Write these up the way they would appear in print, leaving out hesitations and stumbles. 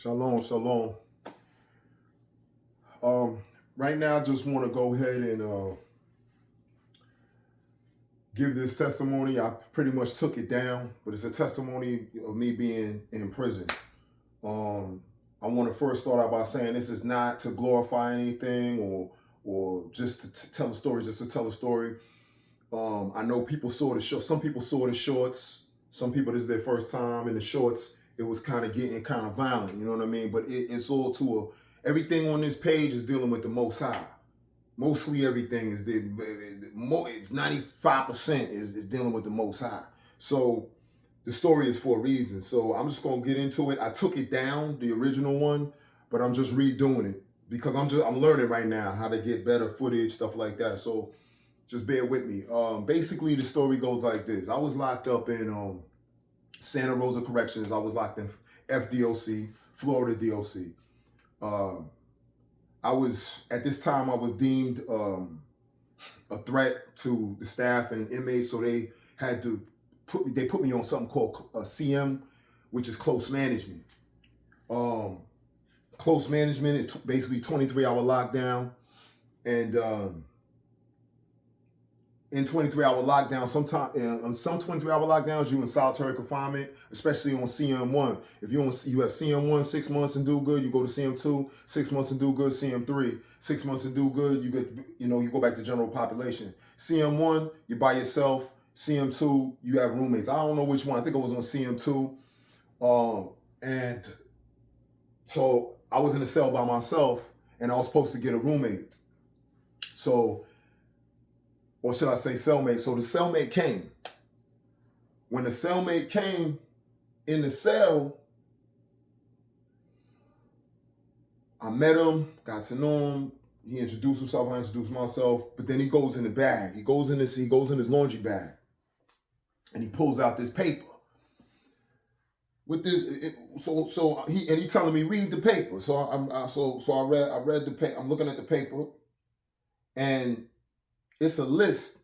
Shalom, shalom. Um, right now, I just want to go ahead and give this testimony. I pretty much took it down, but it's a testimony of me being in prison. I want to first start out by saying this is not to glorify anything or just to tell a story, just to tell a story. I know people saw the show. Some people saw the shorts. Some people, this is their first time in the shorts. It was kind of getting kind of violent, you know what I mean? But it's all everything on this page is dealing with the Most High. Mostly everything is 95% is dealing with the Most High. So the story is for a reason. So I'm just gonna get into it. I took it down, the original one, but I'm just redoing it because I'm learning right now how to get better footage, stuff like that. So just bear with me. Basically, the story goes like this. I was locked up in Santa Rosa Corrections. I was locked in FDOC, Florida DOC. At this time, I was deemed a threat to the staff and inmates, so they had to put me on something called CM, which is close management. Close management is basically 23-hour lockdown, and in 23-hour lockdown, on some 23-hour lockdowns, you in solitary confinement, especially on CM1. If you have CM1 6 months and do good, you go to CM2 6 months and do good. CM3 6 months and do good, you go back to general population. CM1, you're by yourself. CM2, you have roommates. I don't know which one. I think I was on CM2, and so I was in a cell by myself, and I was supposed to get a roommate. Or should I say cellmate? So the cellmate came. When the cellmate came in the cell, I met him, got to know him. He introduced himself, I introduced myself, but then he goes in the bag. He goes in his laundry bag, and he pulls out this paper. With this, he telling me read the paper. So I read the paper. I'm looking at the paper, and it's a list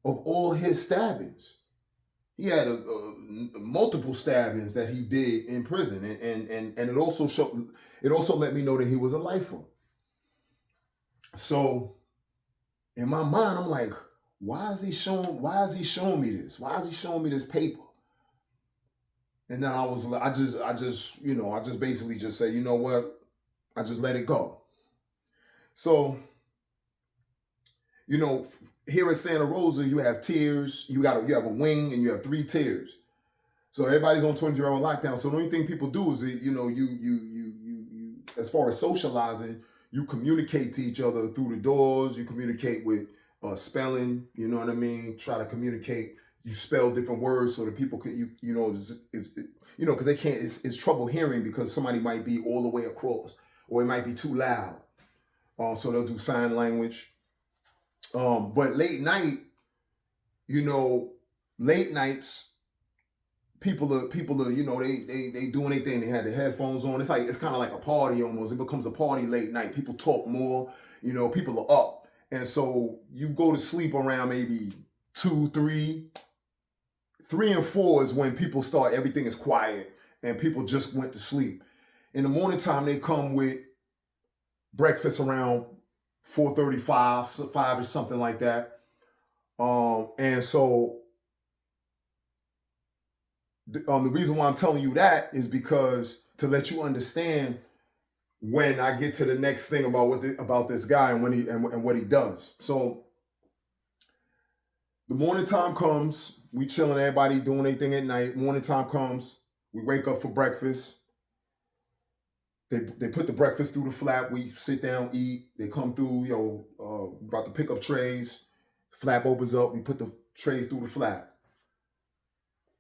of all his stabbings. He had multiple stabbings that he did in prison, and it also let me know that he was a lifer. So in my mind, I'm like, why is he showing me this? Why is he showing me this paper? And then I just basically just said, you know what? I just let it go. So, here at Santa Rosa, you have tiers. You have a wing, and you have 3 tiers. So everybody's on 24-hour lockdown. So the only thing people do is, you as far as socializing, you communicate to each other through the doors. You communicate with spelling. You know what I mean? Try to communicate. You spell different words so that people can, because they can't. It's trouble hearing because somebody might be all the way across, or it might be too loud. So they'll do sign language. But late night, late nights, people are, they doing anything. They had their headphones on. It's kind of like a party almost. It becomes a party late night. People talk more, people are up. And so you go to sleep around maybe 2, 3 and 4 is when people start, everything is quiet and people just went to sleep. In the morning time, they come with breakfast around 4:35, 5 or something like that. And so the reason why I'm telling you that is because to let you understand when I get to the next thing about this guy and what he does. So the morning time comes, we chilling, everybody doing anything at night. Morning time comes, we wake up for breakfast. They put the breakfast through the flap. We sit down, eat. They come through, about to pick up trays. Flap opens up. We put the trays through the flap.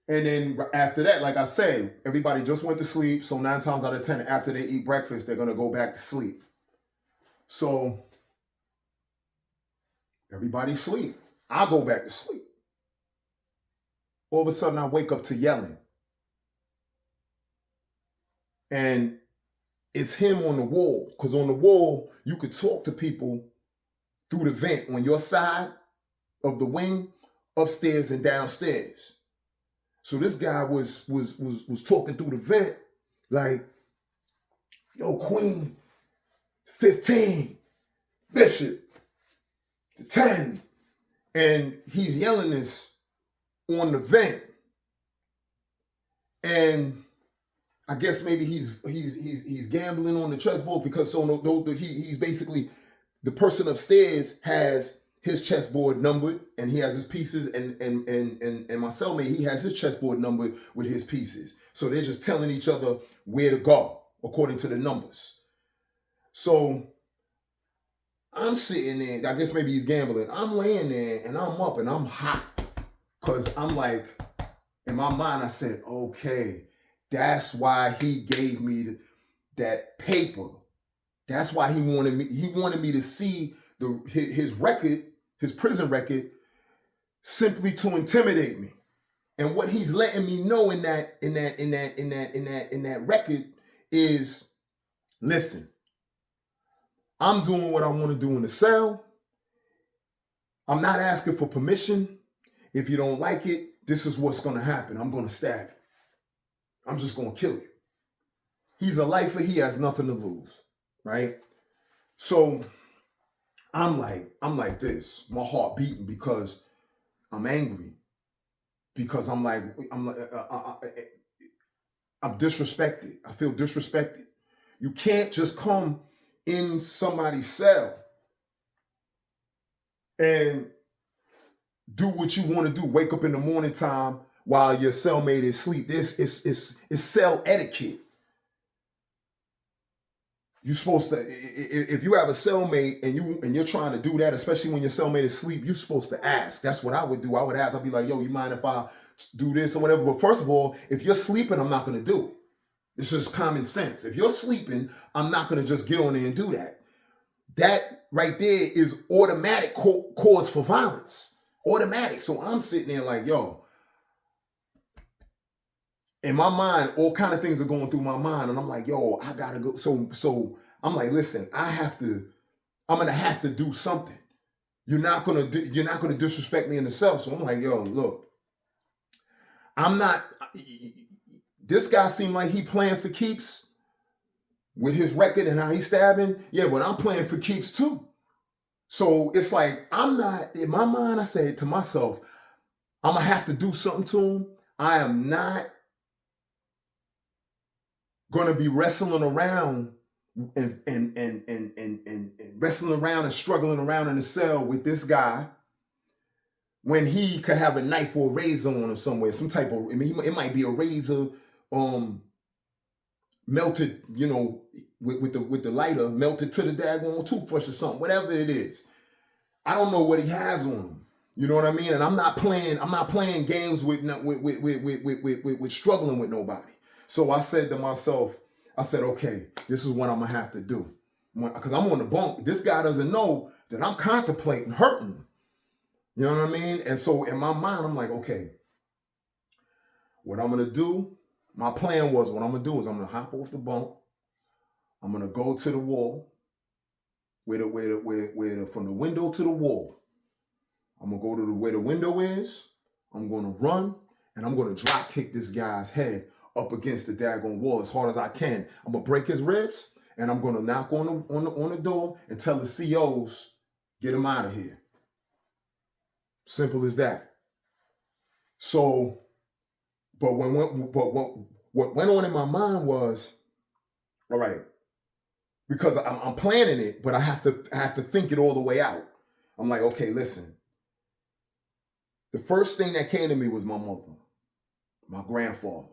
And then after that, like I said, everybody just went to sleep. So 9 times out of 10, after they eat breakfast, they're going to go back to sleep. So everybody sleep. I go back to sleep. All of a sudden, I wake up to yelling. And it's him on the wall, because on the wall, you could talk to people through the vent on your side of the wing, upstairs and downstairs. So this guy was talking through the vent, like, Yo, queen, 15, bishop, to 10. And he's yelling this on the vent. And I guess maybe he's gambling on the chessboard because he's basically, the person upstairs has his chessboard numbered and he has his pieces, and my cellmate, he has his chessboard numbered with his pieces. So they're just telling each other where to go according to the numbers. So I'm sitting there, I guess maybe he's gambling. I'm laying there and I'm up and I'm hot. Cause I'm like, in my mind, I said, okay, that's why he gave me that paper. That's why he wanted me to see his record, his prison record, simply to intimidate me. And what he's letting me know in that record is, listen, I'm doing what I want to do in the cell. I'm not asking for permission. If you don't like it, this is what's going to happen. I'm going to stab you. I'm just going to kill you. He's a lifer. He has nothing to lose, right? So I'm like this, my heart beating because I'm angry, because I'm disrespected. I feel disrespected. You can't just come in somebody's cell and do what you want to do. Wake up in the morning time while your cellmate is asleep. This is cell etiquette. You're supposed to, if you have a cellmate and you're trying to do that, especially when your cellmate is asleep, you're supposed to ask. That's what I would do. I would ask. I'd be like, yo, you mind if I do this or whatever? But first of all, if you're sleeping, I'm not going to do it. It's just common sense. If you're sleeping, I'm not going to just get on there and do that. That right there is automatic cause for violence. Automatic. So I'm sitting there like, yo, in my mind, all kind of things are going through my mind. And I'm like, yo, I gotta go. So I'm like, listen, I'm gonna have to do something. You're not gonna disrespect me in the cell. So I'm like, yo, look, this guy seemed like he playing for keeps with his record and how he's stabbing. Yeah, but I'm playing for keeps too. So it's like, I'm not, in my mind, I said to myself, I'm gonna have to do something to him. I am not going to be wrestling around and wrestling around and struggling around in the cell with this guy when he could have a knife or a razor on him somewhere, some type of, it might be a razor melted, with the lighter, melted to the daggone toothbrush or something, whatever it is. I don't know what he has on him. You know what I mean? And I'm not playing games with struggling with nobody. So I said to myself, okay, this is what I'm gonna have to do. Because I'm on the bunk. This guy doesn't know that I'm contemplating hurting him. You know what I mean? And so in my mind, I'm like, okay, what I'm gonna do, my plan was, what I'm gonna do is I'm gonna hop off the bunk. I'm gonna go to the wall, from the window to the wall. I'm gonna go to where the window is. I'm gonna run and I'm gonna drop kick this guy's head up against the daggone wall as hard as I can. I'm gonna break his ribs and I'm gonna knock on the door and tell the COs, get him out of here. Simple as that. So, but what went on in my mind was, all right, because I'm planning it, but I have to think it all the way out. I'm like, okay, listen. The first thing that came to me was my mother, my grandfather.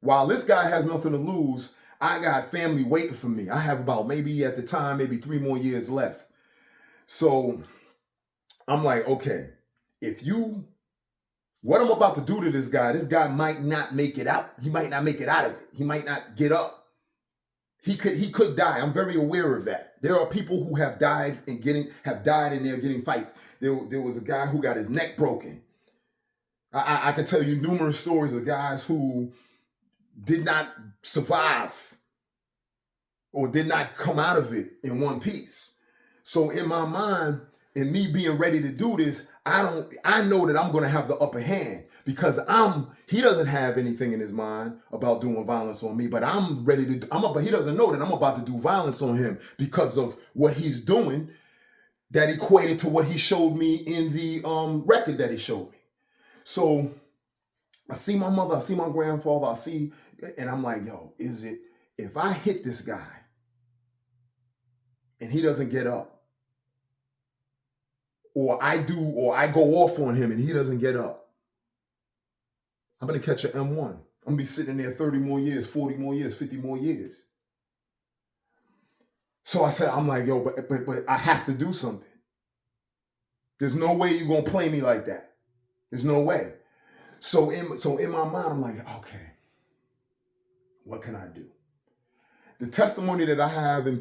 While this guy has nothing to lose, I got family waiting for me. I have about maybe 3 more years left. So I'm like, okay, what I'm about to do to this guy might not make it out. He might not make it out of it. He might not get up. He could die. I'm very aware of that. There are people who have died in there getting fights. There was a guy who got his neck broken. I can tell you numerous stories of guys who did not survive or did not come out of it in one piece. So in my mind, in me being ready to do this, I know that I'm going to have the upper hand because he doesn't have anything in his mind about doing violence on me, but I'm ready to, but he doesn't know that I'm about to do violence on him because of what he's doing that equated to what he showed me in the record that he showed me. So I see my mother, I see my grandfather, and I'm like, yo, if I hit this guy and he doesn't get up, or I go off on him and he doesn't get up, I'm going to catch an M1. I'm going to be sitting there 30 more years, 40 more years, 50 more years. So I'm like, yo, but I have to do something. There's no way you're going to play me like that. There's no way. So in my mind, I'm like, okay, what can I do? The testimony that I have in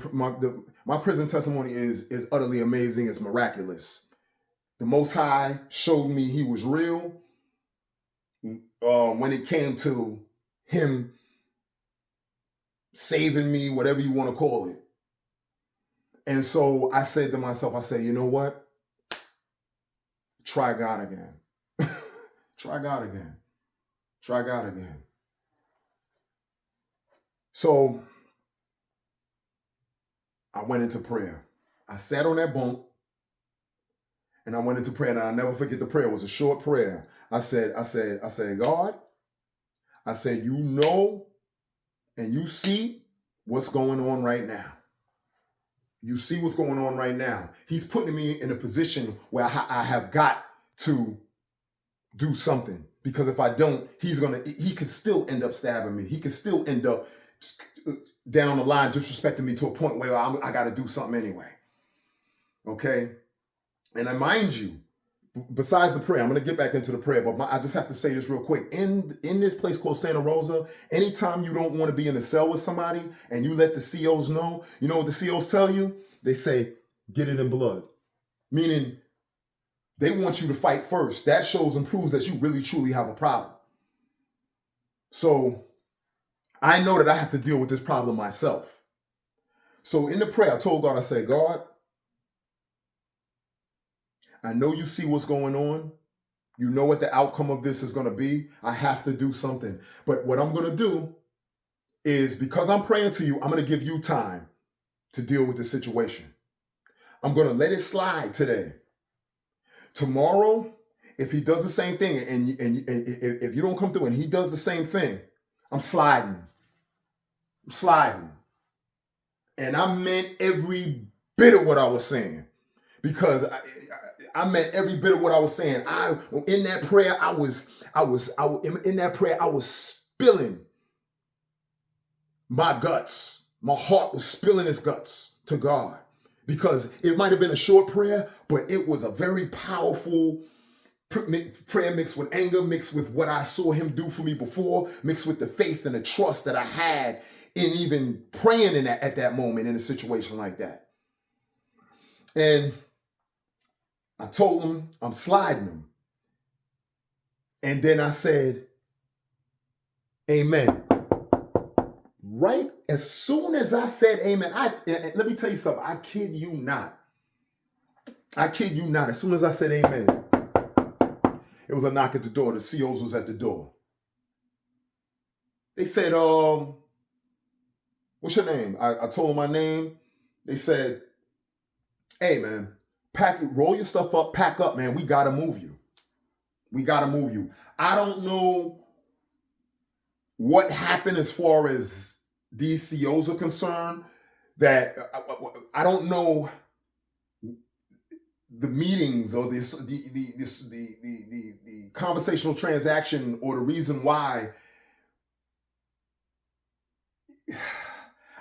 my prison testimony is utterly amazing. It's miraculous. The Most High showed me he was real when it came to him saving me, whatever you want to call it. And so I said to myself, you know what? Try God again. Try God again. Try God again. So I went into prayer. I sat on that bunk and I went into prayer, and I'll never forget the prayer. It was a short prayer. I said, God, I said, you know, and you see what's going on right now. You see what's going on right now. He's putting me in a position where I have got to do something, because if I don't, he could still end up stabbing me. He could still end up down the line disrespecting me to a point where I got to do something anyway. Okay? And I mind you, besides the prayer, I'm going to get back into the prayer, but I just have to say this real quick. In this place called Santa Rosa, anytime you don't want to be in a cell with somebody and you let the COs know, you know what the COs tell you? They say, get it in blood. Meaning they want you to fight first. That shows and proves that you really, truly have a problem. So I know that I have to deal with this problem myself. So in the prayer, I told God, I said, God, I know you see what's going on. You know what the outcome of this is going to be. I have to do something. But what I'm going to do is, because I'm praying to you, I'm going to give you time to deal with the situation. I'm going to let it slide today. Tomorrow, if he does the same thing and if you don't come through and he does the same thing, I'm sliding. I'm sliding. And I meant every bit of what I was saying, because I meant every bit of what I was saying. In that prayer, I was spilling my guts. My heart was spilling its guts to God, because it might have been a short prayer, but it was a very powerful prayer, mixed with anger, mixed with what I saw him do for me before, mixed with the faith and the trust that I had in even praying at that moment in a situation like that. And I told him I'm sliding him. And then I said, amen. Right as soon as I said amen, let me tell you something. I kid you not. As soon as I said amen, it was a knock at the door. The COs was at the door. They said, what's your name? I told them my name. They said, hey, man, roll your stuff up, pack up, man. We got to move you. I don't know what happened as far as these COs are concerned. That I don't know the meetings or the conversational transaction or the reason why.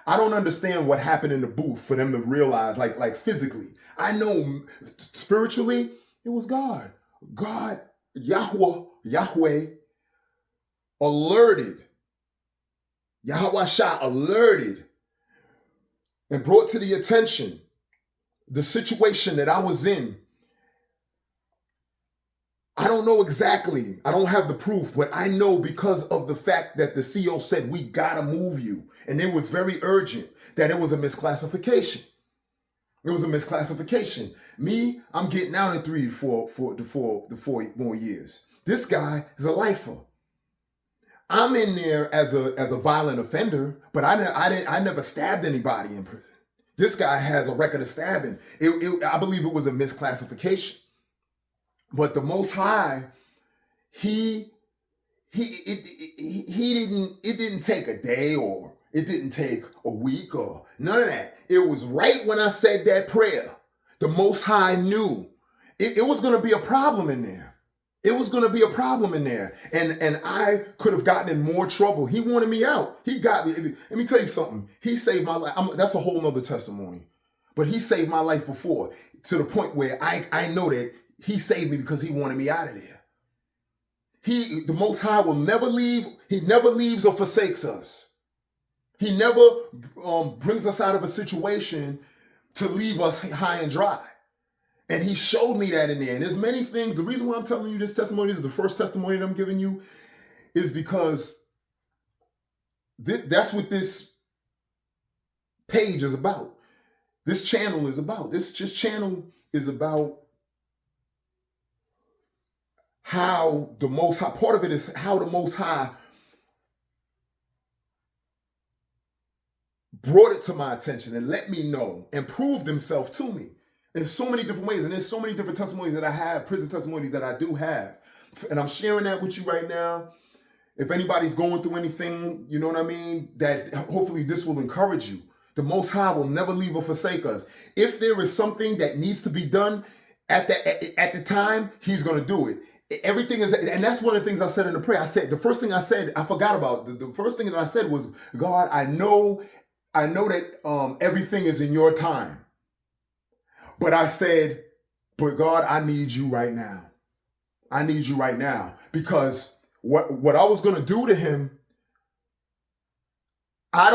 I don't understand what happened in the booth for them to realize, like physically. I know spiritually, it was God. God, Yahweh alerted. Yahweh Shah alerted and brought to the attention the situation that I was in. I don't know exactly. I don't have the proof, but I know because of the fact that the CO said, we gotta move you. And it was very urgent, that it was a misclassification. It was a misclassification. Me, I'm getting out in 4 more years. This guy is a lifer. I'm in there as a violent offender, but I never stabbed anybody in prison. This guy has a record of stabbing. I believe it was a misclassification. But the Most High, it didn't take a day, or it didn't take a week, or none of that. It was right when I said that prayer. The Most High knew it was going to be a problem in there. It was going to be a problem in there. And I could have gotten in more trouble. He wanted me out. He got me. Let me tell you something. He saved my life. That's a whole nother testimony. But he saved my life before, to the point where I know that he saved me because he wanted me out of there. The Most High will never leave. He never leaves or forsakes us. He never brings us out of a situation to leave us high and dry. And he showed me that in there. And there's many things. The reason why I'm telling you this testimony, this is the first testimony that I'm giving you, is because that's what this page is about. This channel is about. This channel is about how the Most High, part of it is how the Most High brought it to my attention and let me know and proved himself to me. There's so many different ways, and there's so many different testimonies that I have, prison testimonies that I do have. And I'm sharing that with you right now. If anybody's going through anything, you know what I mean, that hopefully this will encourage you. The Most High will never leave or forsake us. If there is something that needs to be done at the time, he's going to do it. Everything is, and that's one of the things I said in the prayer. I said, the first thing I said, I forgot about. The first thing that I said was, God, I know that everything is in your time. But I said, but God, I need you right now. I need you right now. Because what I was going to do to him, I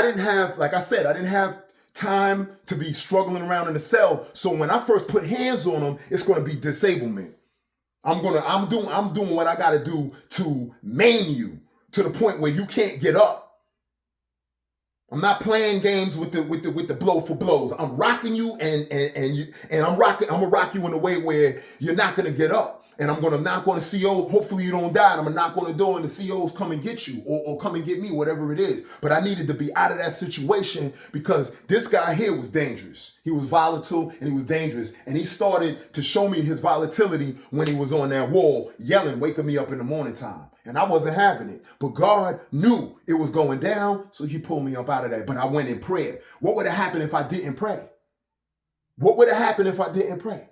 didn't have time to be struggling around in the cell. So when I first put hands on him, it's going to be disablement. I'm doing what I got to do to maim you to the point where you can't get up. I'm not playing games with the blow for blows. I'm rocking you and I'm gonna rock you in a way where you're not gonna get up. And I'm gonna knock on the CO. Hopefully you don't die. And I'm gonna knock on the door and the COs come and get you or come and get me, whatever it is. But I needed to be out of that situation because this guy here was dangerous. He was volatile and he was dangerous. And he started to show me his volatility when he was on that wall yelling, waking me up in the morning time. And I wasn't having it. But God knew it was going down, so he pulled me up out of that. But I went in prayer. What would have happened if I didn't pray? What would have happened if I didn't pray?